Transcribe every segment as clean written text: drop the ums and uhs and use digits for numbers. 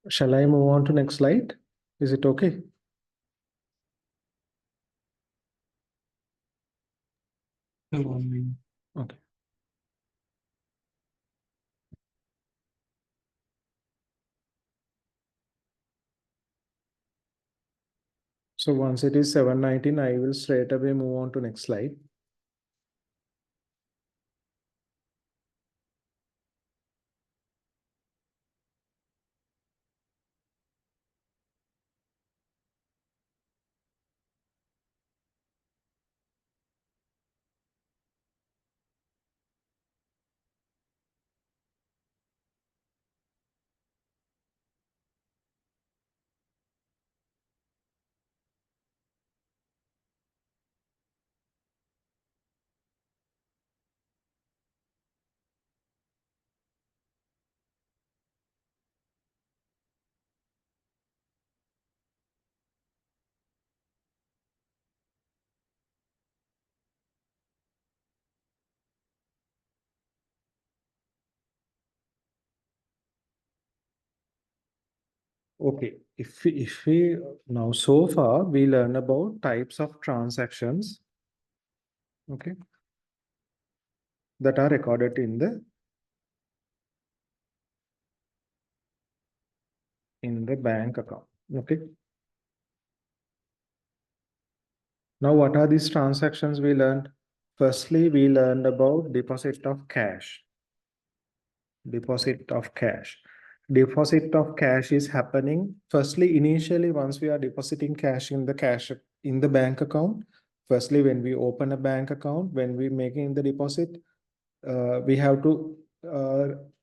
Shall I move on to next slide? Is it okay? Okay. So once it is 7:19, I will straight away move on to next slide. Okay, if we now so far we learn about types of transactions, okay, that are recorded in the bank account. Okay. Now, what are these transactions we learned? Firstly, we learned about deposit of cash. Deposit of cash. Deposit of cash is happening firstly initially once we are depositing cash in the bank account. Firstly, when we open a bank account, when we making the deposit, we have to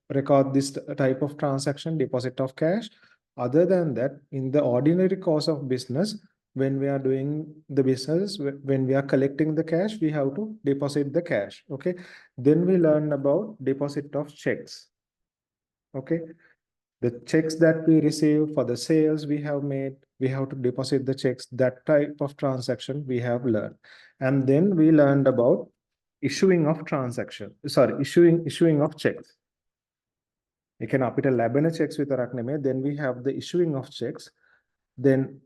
record this type of transaction, deposit of cash. Other than that, in the ordinary course of business, when we are doing the business, when we are collecting the cash, we have to deposit the cash. Okay. Then we learn about deposit of checks. Okay. The checks that we receive for the sales we have made, we have to deposit the checks. That type of transaction we have learned. And then we learned about issuing of transaction. Sorry, issuing of checks. You can අපිට ලැබෙන checks විතරක් නෙමෙයි. Then we have the issuing of checks. Then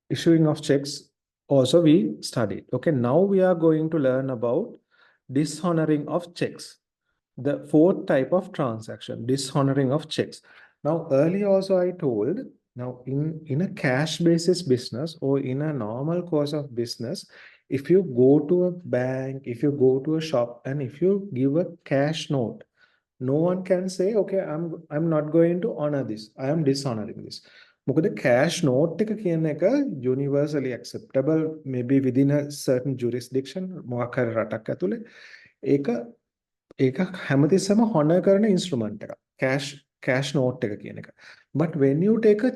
issuing of checks also we studied. Okay, now we are going to learn about dishonoring of checks. The fourth type of transaction, dishonoring of checks. Now, earlier also I told, now in a cash basis business or in a normal course of business, if you go to a bank, if you go to a shop, and if you give a cash note, no one can say, okay, I'm not going to honor this. I am dishonoring this. මොකද cash note එක කියන එක universally acceptable, maybe within a certain jurisdiction, මොකක් හරි රටක් ඇතුලේ. ඒක ඒක හැමතිස්සම honor කරන instrument එකක්. cash note එක කියන එක. But when you take a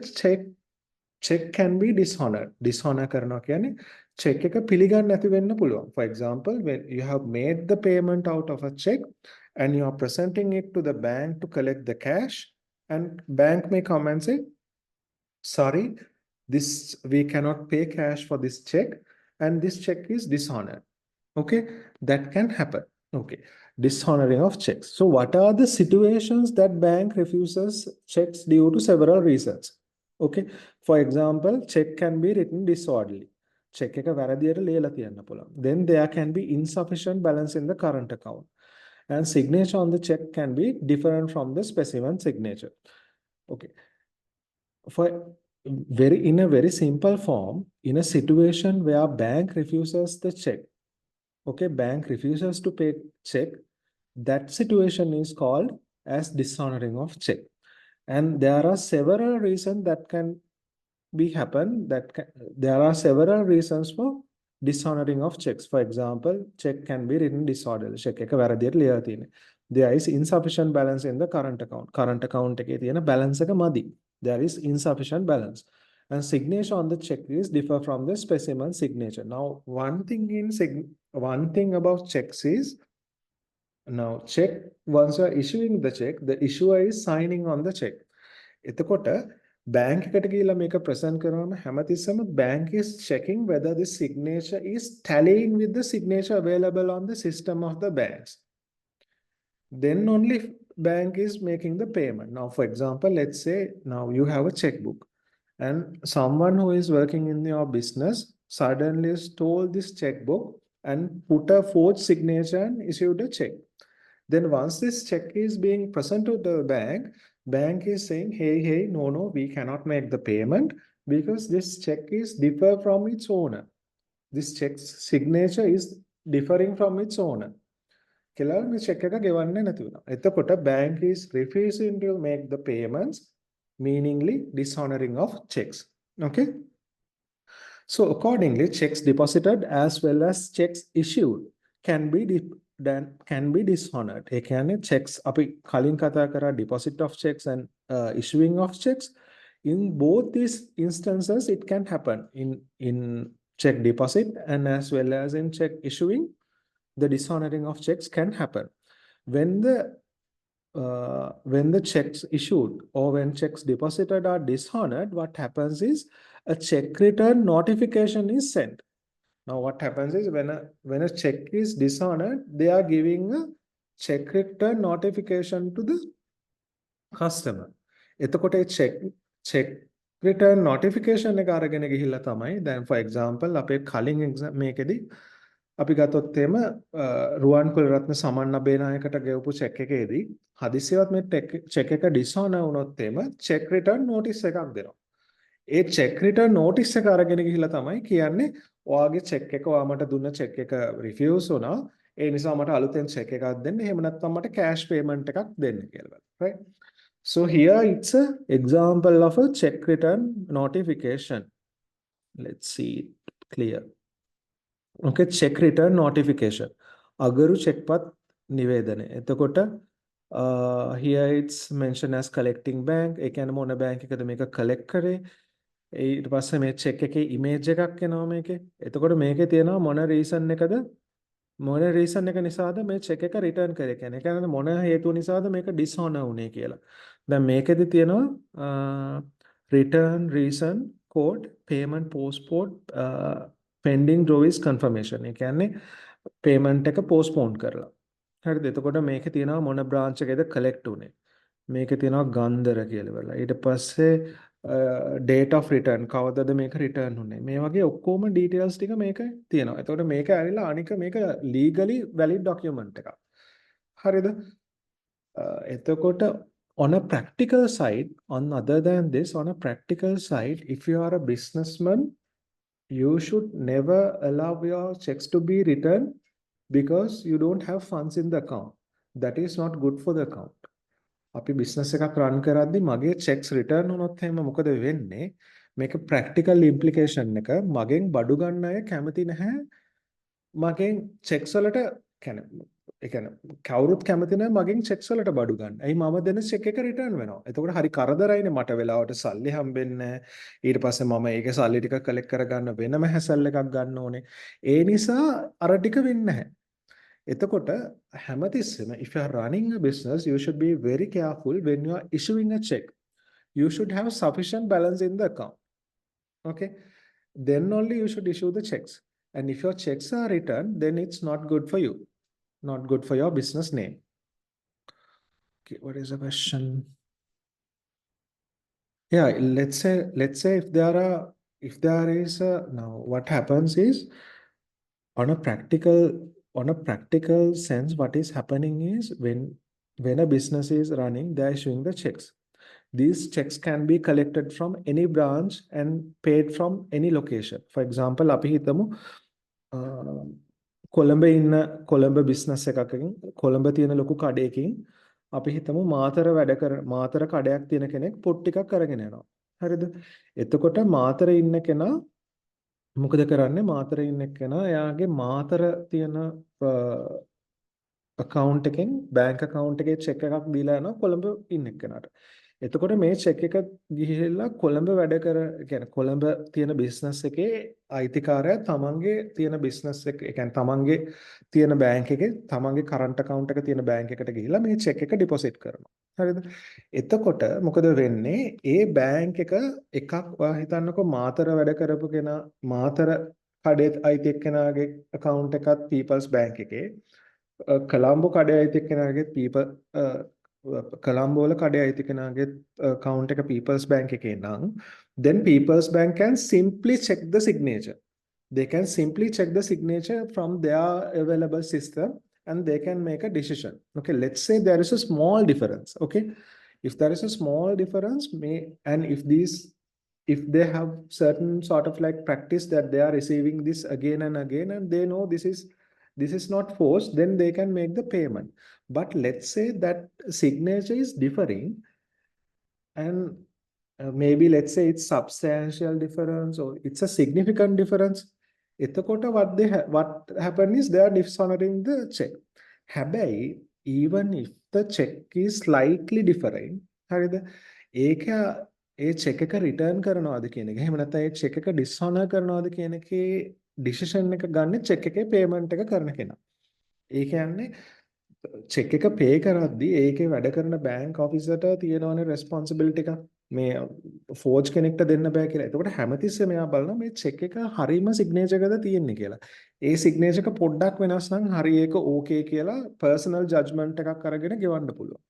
check can be dishonored. Dishonor කරනවා කියන්නේ check එක පිළිගන්න නැති වෙන්න පුළුවන්. For example, when you have made the payment out of a check and you are presenting it to the bank to collect the cash, and bank may come and say, sorry, this we cannot pay cash for this check and this check is dishonored. Okay, that can happen. Okay, dishonoring of checks. So what are the situations that bank refuses checks due to several reasons? Okay, for example, check can be written disorderly. Check එක වැරදියට ලියලා තියන්න පුළුවන්. Then there can be insufficient balance in the current account. And signature on the check can be different from the specimen signature. Okay, for in a very simple form, in a situation where bank refuses the check, okay, bank refuses to pay check, that situation is called as dishonoring of check. And there are several reasons that can be happen, there are several reasons for dishonoring of checks. For example, check can be written disorderly. Check එක වැරදියට ලියලා තියෙන්නේ. There is insufficient balance in the current account. Current account එකේ තියෙන balance එක මදි. There is insufficient balance. And signature on the check is differ from the specimen signature. Now, one thing about checks is, now check, once you are issuing the check, the issuer is signing on the check. එතකොට bank එකට ගිහිල්ලා මේක present කරාම හැමතිස්සෙම bank is checking whether this signature is tallying with the signature available on the system of the banks. then only bank is making the payment. Now, for example, let's say now you have a checkbook and someone who is working in your business suddenly stole this checkbook and put a forged signature and issued a check. Then once this check is being presented to the bank is saying, hey, no, we cannot make the payment because this check is differ from its owner. This check's signature is differing from its owner. කියලා මේ check එක ගෙවන්නේ නැති වුණා. එතකොට bank is refusing to make the payments, meaningly dishonoring of checks. Okay. So accordingly, checks deposited as well as checks issued can be dishonored. ඒ කියන්නේ checks අපි කලින් කතා කරා deposit of checks and issuing of checks. In both these instances, it can happen in check deposit and as well as in check issuing. The dishonoring of checks can happen when the checks issued or when checks deposited are dishonored. What happens is a check return notification is sent. Now what happens is when a check is dishonored, they are giving a check return notification to the customer. එතකොට check return notification එක අරගෙන ගිහිල්ලා තමයි දැන් for example අපේ කලින් exam මේකෙදි අපි ගත්තොත් එම රුවන් කුලරත්න සමන් අබේනායකට ගෙවපු චෙක් එකේදී හදිසියවත් මේ චෙක් එක ඩිස්හොනර් වුණොත් එම චෙක් රිටර්න් නෝටිස් එකක් දෙනවා. ඒ චෙක් රිටර්න් නෝටිස් එක අරගෙන ගිහිල්ලා තමයි කියන්නේ ඔයාගේ චෙක් එක ඔයා මට දුන්න චෙක් එක රිෆියුස් වුණා. ඒ නිසා මට අලුතෙන් චෙක් එකක් දෙන්න. එහෙම නැත්නම් මට කෑෂ් පේමන්ට් එකක් දෙන්න කියලා. Right? So here it's a example of a check return notification. Let's see it clear. Okay, check return notification. අගරු checkපත් නිවේදනය. එතකොට here it's mentioned as collecting bank. ඒ කියන්නේ මොන බැංක් එකද මේක collect කරේ. ඊට පස්සේ මේ check එකේ image එකක් එනවා මේකේ. එතකොට මේකේ තියෙනවා මොන reason එකද? මොන reason එක නිසාද මේ check එක return කරේ කියන්නේ. ඒ කියන්නේ මොන හේතුව නිසාද මේක dishonor වුනේ කියලා. දැන් මේකෙදි තියෙනවා return reason code payment postpone pending drawings confirmation. ඒ කියන්නේ payment එක postpone කරලා. හරිද? එතකොට මේකේ තියෙනවා මොන branch එකේද collect උනේ. මේකේ තියෙනවා ගන්ධර කියලා ඉවරලා. ඊට පස්සේ date of return කවදද මේක return උනේ. මේ වගේ ඔක්කොම details ටික මේක තියෙනවා. එතකොට මේක ඇවිල්ලා අනික මේක legally valid document එකක්. හරිද? එතකොට on a practical side, other than this, on a practical side, if you are a businessman, you should never allow your checks to be returned because you don't have funds in the account. That is not good for the account. අපි business එකක් run කරද්දී මගේ checks return වුණොත් එහෙම මොකද වෙන්නේ? මේක practical implication එක මගෙන් බඩු ගන්න අය කැමති නැහැ. මගෙන් checks වලට ඒ කියන්නේ කවුරුත් කැමති නැහැ මගෙන් checks වලට බඩු ගන්න. ඇයි මම දෙන check එක return වෙනවා. එතකොට හරි කරදරයිනේ මට වෙලාවට සල්ලි හම්බෙන්නේ නැහැ. ඊට පස්සේ මම ඒකේ සල්ලි ටික collect කරගන්න වෙනම හැසල් එකක් ගන්න ඕනේ. ඒ නිසා අර ටික වෙන්නේ නැහැ. එතකොට හැමතිස්සෙම if you are running a business, you should be very careful when you are issuing a check. You should have sufficient balance in the account. Okay? Then only you should issue the checks. And if your checks are returned, then it's not good for you. Not good for your business name. Okay, what is the question? Yeah, let's say if there is now what happens is on a practical sense, what is happening is when a business is running, they are issuing the checks. These checks can be collected from any branch and paid from any location. For example, අපි හිතමු Colombo business එකකින් කොළඹ තියෙන ලොකු කඩේකින් අපි හිතමු මාතර කඩයක් තියෙන කෙනෙක් පොත් ටිකක් අරගෙන යනවා. හරිද? එතකොට මාතර ඉන්න කෙනා මොකද කරන්නේ? මාතර ඉන්න කෙනා එයාගේ මාතර තියෙන account එකෙන් bank account එකේ check එකක් දීලා යනවා කොළඹ ඉන්න කෙනාට. එතකොට මේ check එක ගිහිල්ලා කොළඹ කියන්නේ කොළඹ තියෙන business එකේ අයිතිකාරයා තමන්ගේ තියෙන business එක ඒ කියන්නේ තමන්ගේ තියෙන bank එකේ තමන්ගේ current account එක තියෙන bank එකට ගිහිල්ලා මේ check එක deposit කරනවා. හරිද? එතකොට මොකද වෙන්නේ? ඒ bank එකක් ඔයා හිතන්නකෝ මාතර වැඩ කරපු කෙනා මාතර කඩේ අයිති එක්කෙනාගේ account එකත් People's Bank එකේ කළම්බෝ කඩේ අයිති කෙනාගේ people කළම්බෝ වල කඩේ අයිති කෙනාගේ account එක People's Bank එකේ නම් then People's Bank can simply check the signature. They can simply check the signature from their available system and they can make a decision. Okay, let's say there is a small difference. Okay, if there is a small difference, and if they have certain sort of like practice that they are receiving this again and again and they know this is not forced, then they can make the payment. But let's say that signature is differing and maybe let's say it's substantial difference or it's a significant difference. එතකොට what happen is they are dishonoring the check. හැබැයි even if the check is slightly different, හරිද? ඒක ඒ check එක return කරනවාද කියන එක. එහෙම නැත්නම් ඒ check එක dishonor කරනවාද කියන එකේ decision එක ගන්න check එකේ payment එක කරන කෙනා. ඒ කියන්නේ චෙක් එක පේ කරද්දී ඒකේ වැඩ කරන බැංක් ඔෆිසර්ට තියෙනවනේ රෙස්පොන්සිබිලිටි එකක් මේ ෆෝජ් කෙනෙක්ට දෙන්න බෑ කියලා. එතකොට හැමතිස්සෙම එයා බලනවා මේ චෙක් එක හරීම සිග්නේචර් එකද තියෙන්නේ කියලා. ඒ සිග්නේචර් එක පොඩ්ඩක් වෙනස් නම් හරි ඒක ඕකේ කියලා පර්සනල් ජජ්මන්ට් එකක් අරගෙන ගෙවන්න පුළුවන්.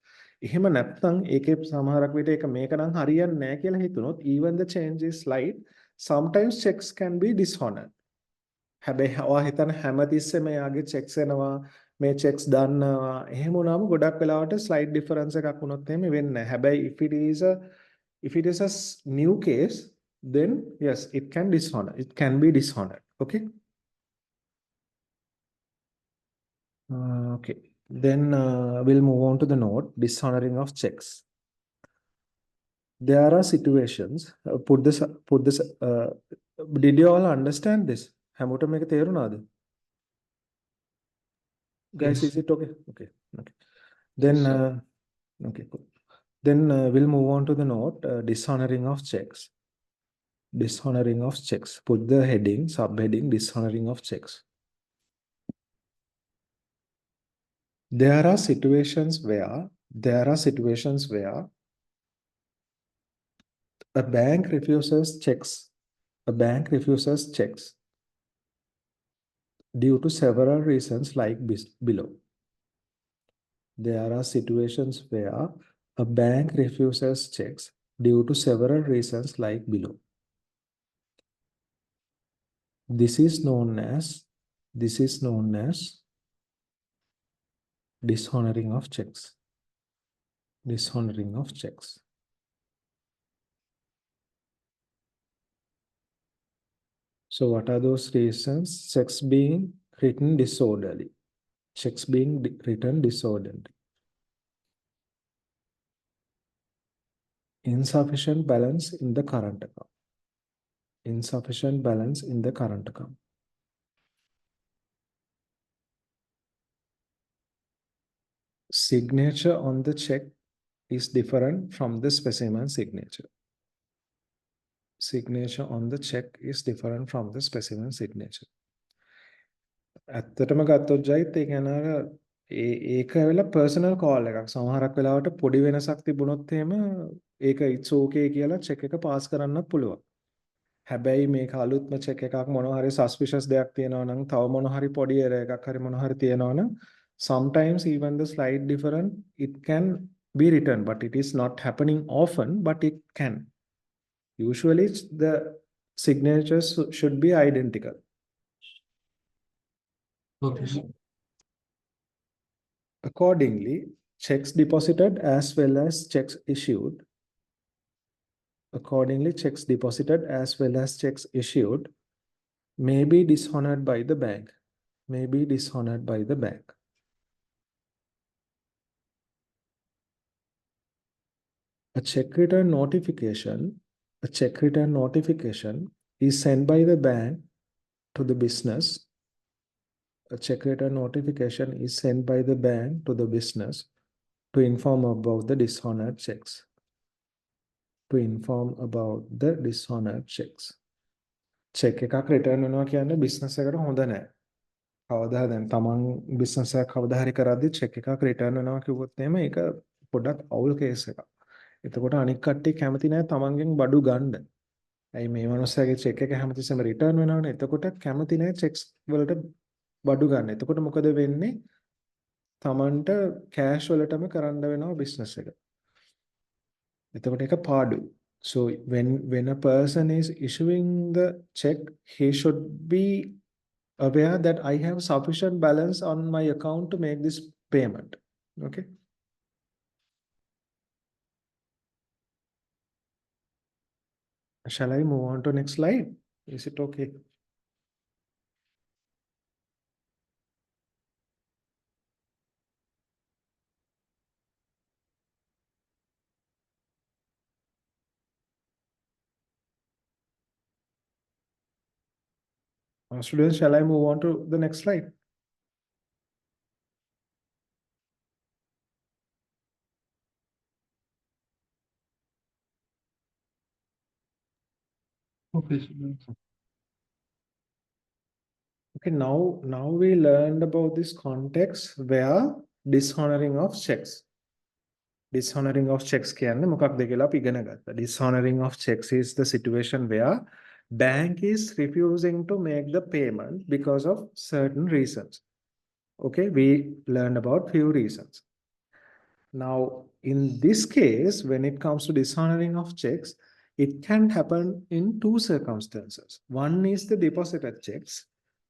එහෙම නැත්නම් ඒකේ සමහරක් විට ඒක මේක නම් හරියන්නේ නැහැ කියලා හිතුනොත් even the change is slight, sometimes checks can be dishonored. හැබැයි ඔයා හිතන හැමතිස්සෙම එයාගේ checks එනවා මේ checks දන්නවා එහෙම වුණාම ගොඩක් වෙලාවට slight difference එකක් වුණොත් එහෙම වෙන්නේ නැහැ. හැබැයි if it is a new case, then yes, it can be dishonored. Okay. Okay. Then we'll move on to the note dishonoring of checks. There are situations. Put this. Did you all understand this? හැමෝටම මේක තේරුණාද? Guys, Yes. is it okay? Okay. Then okay, cool. Then we'll move on to the note dishonoring of checks. Dishonoring of checks. Put the heading, subheading, dishonoring of checks. There are situations where a bank refuses checks. A bank refuses checks due to several reasons like below. There are situations where a bank refuses checks due to several reasons like below. This is known as dishonoring of checks. Dishonoring of checks. So what are those reasons? Checks being written disorderly. Checks being written disorderly. Insufficient balance in the current account. Insufficient balance in the current account. Signature on the check is different from the specimen signature. Signature on the check is different from the specimen signature. ඇත්තටම ගත්තොත් ජයිත් ඒ කියන්නේ අර ඒක වෙලා personal call එකක්. සමහරක් වෙලාවට පොඩි වෙනසක් තිබුණොත් එහෙම ඒක it's okay කියලා චෙක් එක පාස් කරන්නත් පුළුවන්. හැබැයි මේක අලුත්ම චෙක් එකක් මොනවා හරි suspicious දෙයක් තියෙනවා නම් තව මොනවා හරි පොඩි error එකක් හරි මොනවා හරි තියෙනවා නම් sometimes even the slight different it can be written but it is not happening often but it can. Usually the signatures should be identical. Okay. Accordingly, checks deposited as well as checks issued. Accordingly, checks deposited as well as checks issued may be dishonored by the bank. May be dishonored by the bank. A check return notification is sent by the bank to the business. A check return notification is sent by the bank to the business to inform about the dishonored checks. To inform about the dishonored checks. Check එකක් return වෙනවා කියන්නේ business එකට හොඳ නැහැ. කවදා දැන් තමන් business එකක් කවදා හරි කරද්දි check එකක් return වෙනවා කිව්වොත් එහෙම ඒක පොඩ්ඩක් අවුල් case එකක්. එතකොට අනික් කට්ටිය කැමති නැහැ තමන්ගෙන් බඩු ගන්න. ඇයි මේ මනුස්සයාගේ check එක හැමතිස්සෙම return වෙනවනේ. එතකොට කැමති නැහැ checks වලට බඩු ගන්න. එතකොට මොකද වෙන්නේ? තමන්ට කෑෂ් වලටම කරන්න වෙනවා බිස්නස් එක. එතකොට ඒක පාඩු. So when a person is issuing the check, he should be aware that I have sufficient balance on my account to make this payment. Okay. Shall I move on to next slide? Is it okay? Students, shall I move on to the next slide? Okay, students. Okay, now we learned about this context where dishonoring of checks. Dishonoring of checks කියන්නේ මොකක්ද කියලා අපි ඉගෙන ගත්තා. Dishonoring of checks is the situation where bank is refusing to make the payment because of certain reasons. Okay, we learned about few reasons. Now, in this case, when it comes to dishonoring of checks, it can happen in two circumstances. One is the deposited checks.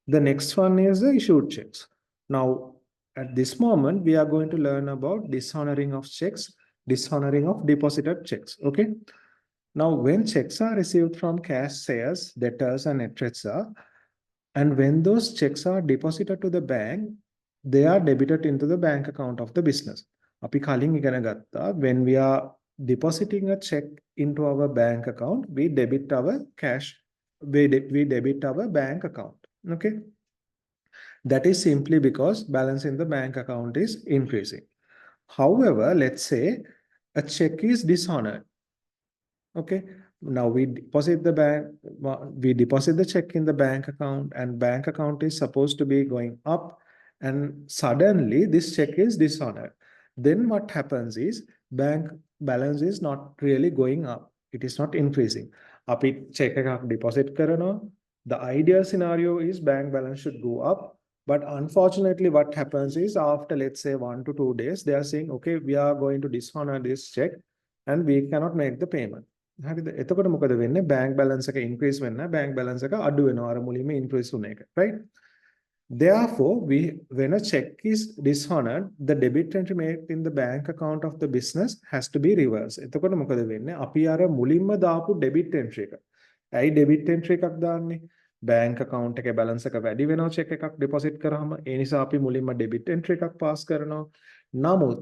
The next one is the issued checks. Now, at this moment, we are going to learn about dishonoring of checks, dishonoring of deposited checks. Okay. Now, when checks are received from cash sales, debtors, and etc., and when those checks are deposited to the bank, they are debited into the bank account of the business. අපි කලින් ඉගෙන ගත්තා when we are depositing a check into our bank account, we debit our cash, we debit our bank account. Okay. That is simply because balance in the bank account is increasing. However, let's say a check is dishonored. Okay. Now we deposit the check in the bank account, and bank account is supposed to be going up, and suddenly this check is dishonored. Then what happens is bank balance is not really going up. It is not increasing. අපි check එකක් deposit කරනවා. The ideal scenario is bank balance should go up. But unfortunately, what happens is after, let's say, 1 to 2 days, they are saying, okay, we are going to dishonor this check and we cannot make the payment. හරිද? එතකොට මොකද වෙන්නේ? bank balance එක increase වෙන්න bank balance එක අඩු වෙනවා අර මුලින්ම increase වුණ එක, right? Therefore, when a check is dishonored, the debit entry made in the bank account of the business has to be reversed. එතකොට මොකද වෙන්නේ? අපි අර මුලින්ම දාපු debit entry එක. ඇයි debit entry එකක් දාන්නේ? bank account එකේ balance එක වැඩි වෙනවා check එකක් deposit කරාම. ඒ නිසා අපි මුලින්ම debit entry එකක් pass කරනවා. නමුත්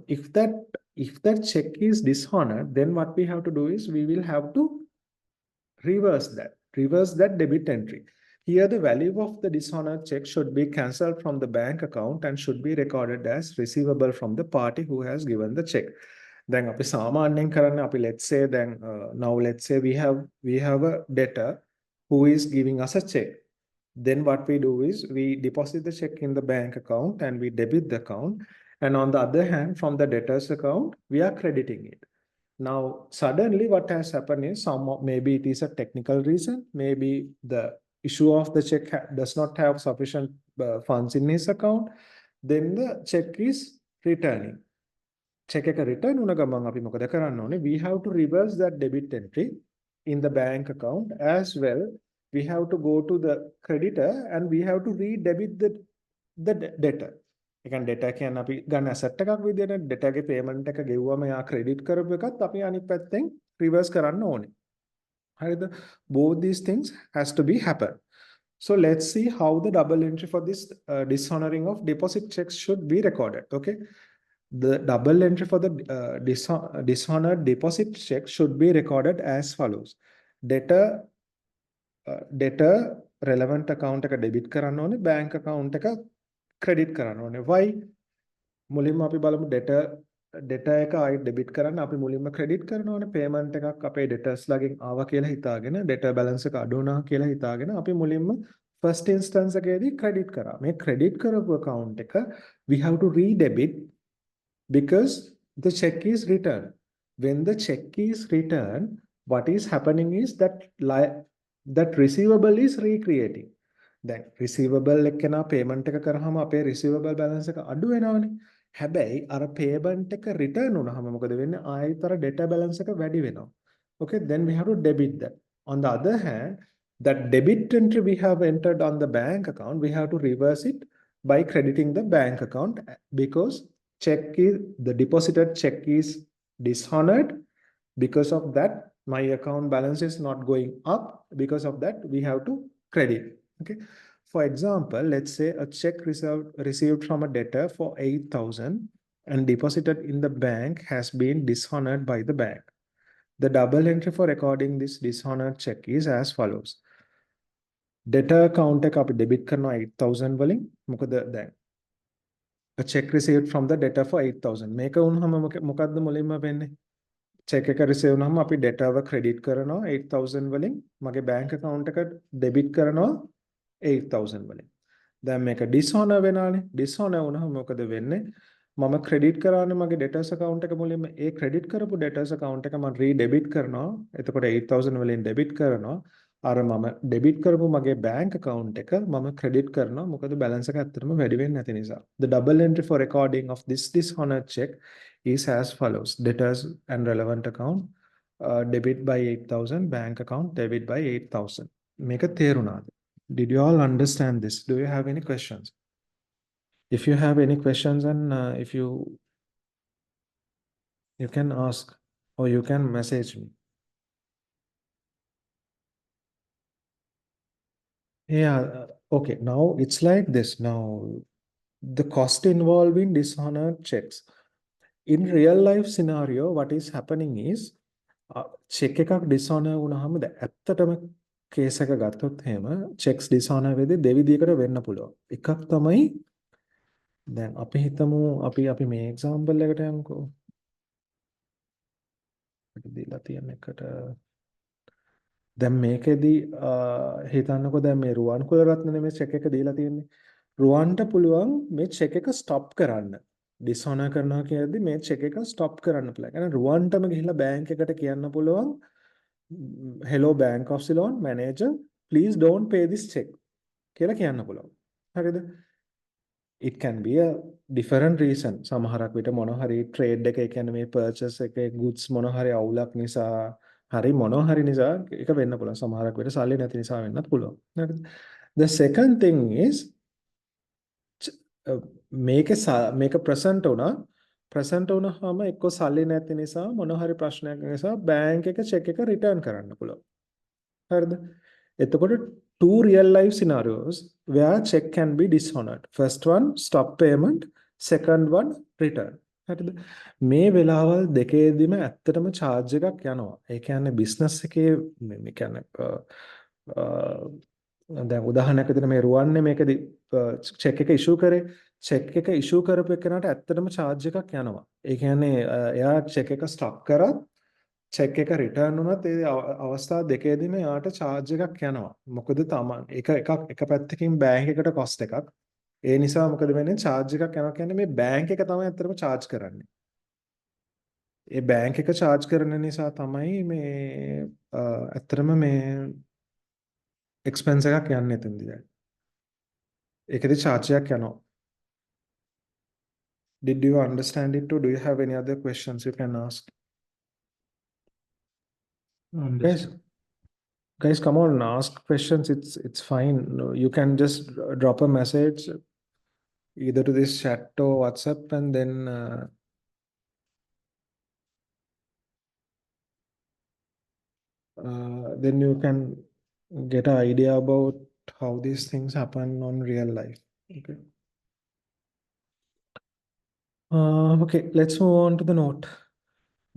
if that check is dishonored, then what we have to do is we will have to reverse that debit entry. Here, the value of the dishonored check should be cancelled from the bank account and should be recorded as receivable from the party who has given the check. Then, අපි සාමාන්‍යයෙන් කරන්නේ අපි let's say now let's say we have a debtor who is giving us a check. Then what we do is we deposit the check in the bank account and we debit the account. And on the other hand, from the debtor's account, we are crediting it. Now, suddenly what has happened is maybe it is a technical reason, maybe the issue of the check does not have sufficient funds in his account, then the check is returning. Check එක return වුණ ගමන් අපි මොකද කරන්න ඕනේ? We have to reverse that debit entry in the bank account as well. We have to go to the creditor and we have to re-debit the debtor. ඒ කියන්නේ debtor කියන්නේ අපි ගන්න asset එකක් විදියට debtor ගේ payment එක ගෙවුවම යා credit කරපු එකත් අපි අනිත් පැත්තෙන් reverse කරන්න ඕනේ. හරිද? Both these things has to be happen. So let's see how the double entry for this dishonoring of deposit checks should be recorded. Okay. The double entry for the dishonored deposit check should be recorded as follows. Debtor relevant account එක debit කරන්න ඕනේ, bank account එක credit කරන්න ඕනේ. Why? මුලින්ම අපි බලමු debtor එක ආයි debit කරන්න අපි මුලින්ම credit කරනවා ඕනේ. payment එකක් අපේ debtors ළඟින් ආවා කියලා හිතාගෙන debtor balance එක අඩු වුණා කියලා හිතාගෙන අපි මුලින්ම first instance එකේදී credit කරා. මේ credit කරපු account එක we have to re-debit because the check is returned. When the check is returned, what is happening is that receivable is recreating. Then receivable එකන payment එක කරාම අපේ receivable balance එක අඩු වෙනවනේ. හැබැයි අර payment එක return වුණාම මොකද වෙන්නේ? ආයෙත් අර debtor balance එක වැඩි වෙනවා. Okay, then we have to debit that. On the other hand, that debit entry we have entered on the bank account, we have to reverse it by crediting the bank account because the deposited check is dishonored. Because of that, my account balance is not going up. Because of that, we have to credit. Okay. For example, let's say a check received from a debtor for 8,000 and deposited in the bank has been dishonored by the bank. The double entry for recording this dishonored check is as follows. Debtor account එක අපි debit කරනවා 8,000 වලින්. මොකද දැන් a check received from the debtor for 8,000. මේක වුණාම මොකද්ද මුලින්ම වෙන්නේ? check එක receive වුණාම අපි debtor ව credit කරනවා 8,000 වලින්. මගේ bank account එක debit කරනවා 8,000 වලින්. දැන් මේක dishonor වෙනානේ. dishonor වුණාම මොකද වෙන්නේ? මම credit කරානේ මගේ debtors account එක මුලින්ම. ඒ credit කරපු debtors account එක මම re-debit කරනවා. එතකොට 8,000 වලින් debit කරනවා. අර මම debit කරපු මගේ bank account එක මම credit කරනවා. මොකද balance එක ඇත්තටම වැඩි වෙන්නේ නැති නිසා. The double entry for recording of this dishonored check is as follows. Debtors and relevant account debit by 8,000, bank account debit by 8,000. මේක තේරුණාද? Did you all understand this? Do you have any questions? If you have any questions, and if you can ask or you can message me. Yeah, okay. Now it's like this. Now the cost involved in dishonored checks. In real life scenario, what is happening is check එකක් dishonor වුණාම ඇත්තටම case එක ගත්තොත් එහෙම checks dishonor වෙද්දී දෙවිදියකට වෙන්න පුළුවන්. එකක් තමයි දැන් අපි හිතමු අපි මේ example එකට යමුකෝ. දීලා තියෙන එකට දැන් මේකෙදි හිතන්නකෝ දැන් මේ රුවන් කුලරත්න නෙමෙයි චෙක් එක දීලා තියෙන්නේ. රුවන්ට පුළුවන් මේ චෙක් එක ස්ටොප් කරන්න. ඩිස්හොනර් කරනවා කියද්දි මේ චෙක් එක ස්ටොප් කරන්න පුළුවන්. يعني රුවන්ටම ගිහිල්ලා බැංක් එකට කියන්න පුළුවන් hello bank of Ceylon manager please don't pay this check කියලා කියන්න පුළුවන්. හරිද? It can be a different reason. සමහරක් විට මොන හරි trade එක කියන්නේ මේ purchase එකේ goods මොන හරි අවුලක් නිසා හරි මොන හරි නිසා ඒක වෙන්න පුළුවන්. සමහරක් විට සල්ලි නැති නිසා වෙන්නත් පුළුවන්. හරිද? The second thing is මේක present වුණාම එක්ක සල්ලි නැති නිසා මොන හරි ප්‍රශ්නයක් නිසා bank එක check එක return කරන්න පුළුවන්. හරිද? එතකොට two real life scenarios where check can be dishonored. First one stop payment, second one return. හරිද? මේ වෙලාවල් දෙකේදීම ඇත්තටම charge එකක් යනවා. ඒ කියන්නේ business එකේ මේ කියන්නේ දැන් උදාහරණයක් විදිහට මේ රුවන්නේ මේකදී check එක issue කරේ check එක issue කරපු එකනට ඇත්තටම charge එකක් යනවා. ඒ කියන්නේ එයා check එක stop කරත් check එක return වුණත් ඒ අවස්ථා දෙකේදීම යාට charge එකක් යනවා. මොකද තමන් එක පැත්තකින් bank එකට cost එකක්. ඒ නිසා මොකද වෙන්නේ charge එකක් යනවා කියන්නේ මේ bank එක තමයි ඇත්තටම charge කරන්නේ. ඒ bank එක charge කරන නිසා තමයි මේ ඇත්තටම මේ expense එකක් යන්නේ එතනදී දැන්. ඒකෙදි charge එකක් යනවා. Did you understand it or do you have any other questions you can ask? Guys, come on, ask questions. It's fine. You can just drop a message either to this chat or WhatsApp, and then you can get an idea about how these things happen on real life. Okay. Okay, let's move on to the note.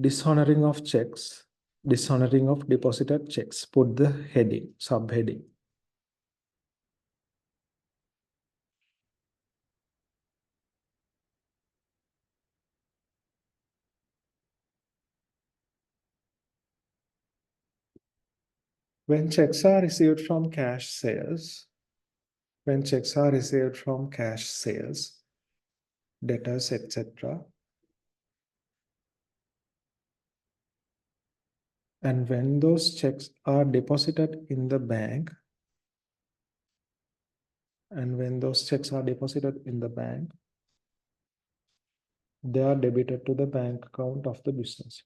Dishonoring of checks, dishonoring of deposited checks. Put the heading, subheading. When checks are received from cash sales, debtors, etc., and when those checks are deposited in the bank, They are debited to the bank account of the business.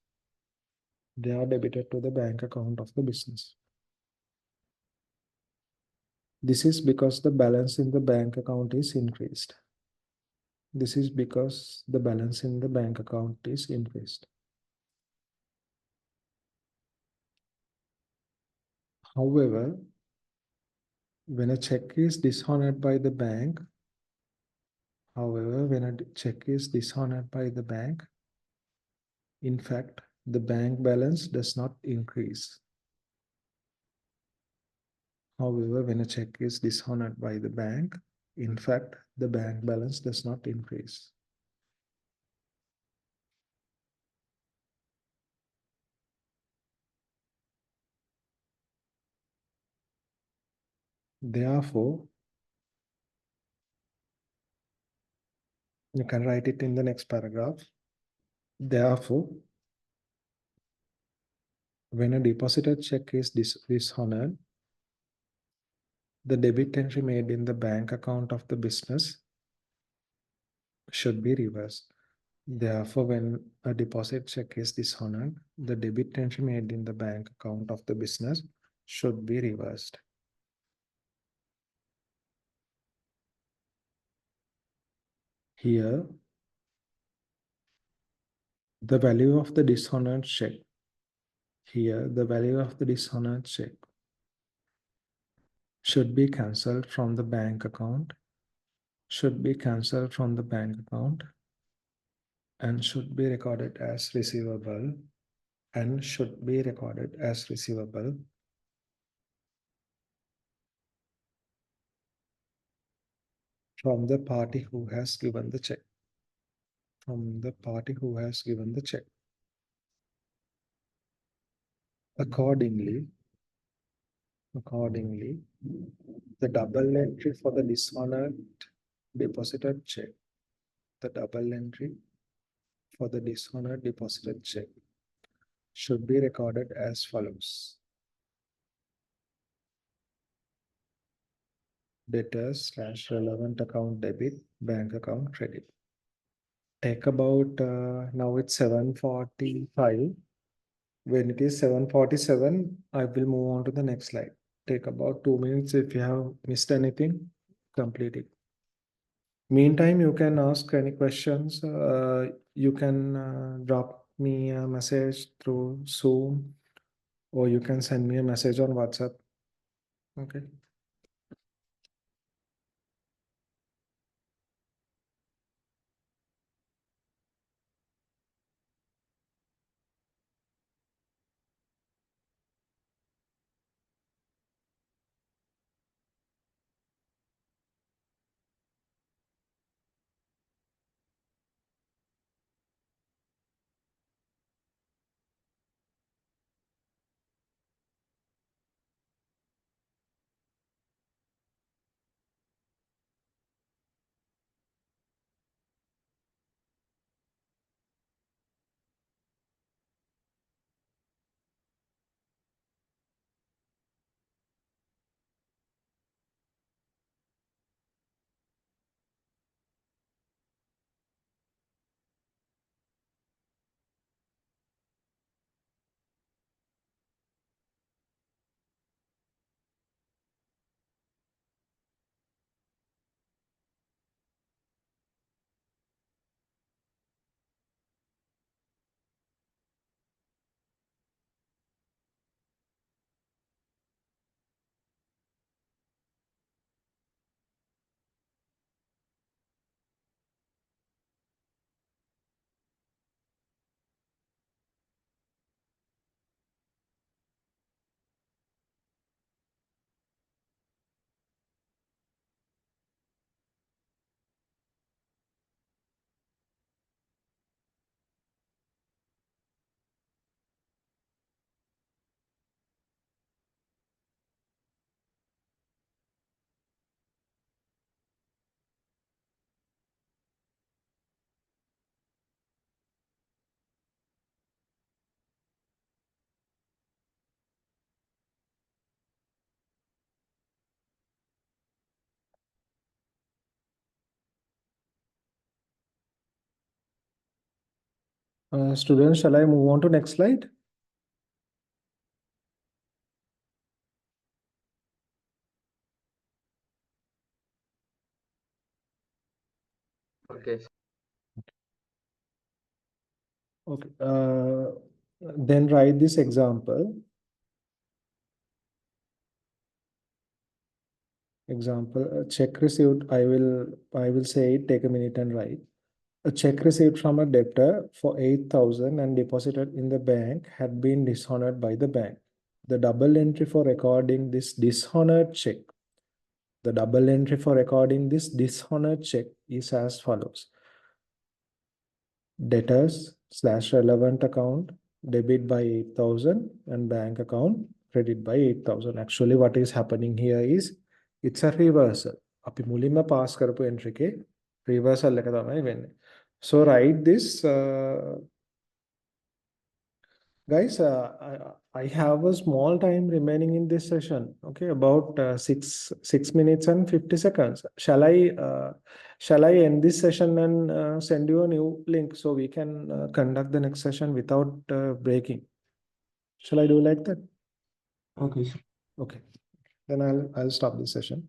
They are debited to the bank account of the business. This is because the balance in the bank account is increased. This is because the balance in the bank account is increased. However, when a check is dishonored by the bank, when a check is dishonored by the bank, in fact, the bank balance does not increase. However, when a check is dishonored by the bank, in fact, the bank balance does not increase. Therefore, you can write it in the next paragraph. Therefore, when a deposited check is dishonored, the debit entry made in the bank account of the business should be reversed. Therefore, when a deposit check is dishonored, the debit entry made in the bank account of the business should be reversed. Here, the value of the dishonored check. Here, the value of the dishonored check should be cancelled from the bank account, should be cancelled from the bank account, and should be recorded as receivable, and should be recorded as receivable from the party who has given the check. From the party who has given the check. Accordingly, the double entry for the dishonored deposited check, the double entry for the dishonored deposited check should be recorded as follows. Debtors / relevant account debit, bank account credit. Take about, now it's 7:45. When it is 7:47, I will move on to the next slide. Take about 2 minutes. If you have missed anything, complete it. Meantime, you can ask any questions. You can drop me a message through Zoom, or you can send me a message on WhatsApp. Okay. Students, shall I move on to next slide? Okay. Okay. Then write this example. Check received. I will say it, take a minute and write. A check received from a debtor for 8,000 and deposited in the bank had been dishonored by the bank. The double entry for recording this dishonored check. The double entry for recording this dishonored check is as follows. Debtors / relevant account debit by 8,000 and bank account credit by 8,000. Actually, what is happening here is it's a reversal. අපි මුලින්ම pass කරපු entry එකේ reversal එක තමයි වෙන්නේ. So write this guys, I have a small time remaining in this session. Okay, about 6 minutes and 50 seconds. Shall I end this session and send you a new link so we can conduct the next session without breaking? Shall I do like that? Okay. Okay. Then I'll stop this session.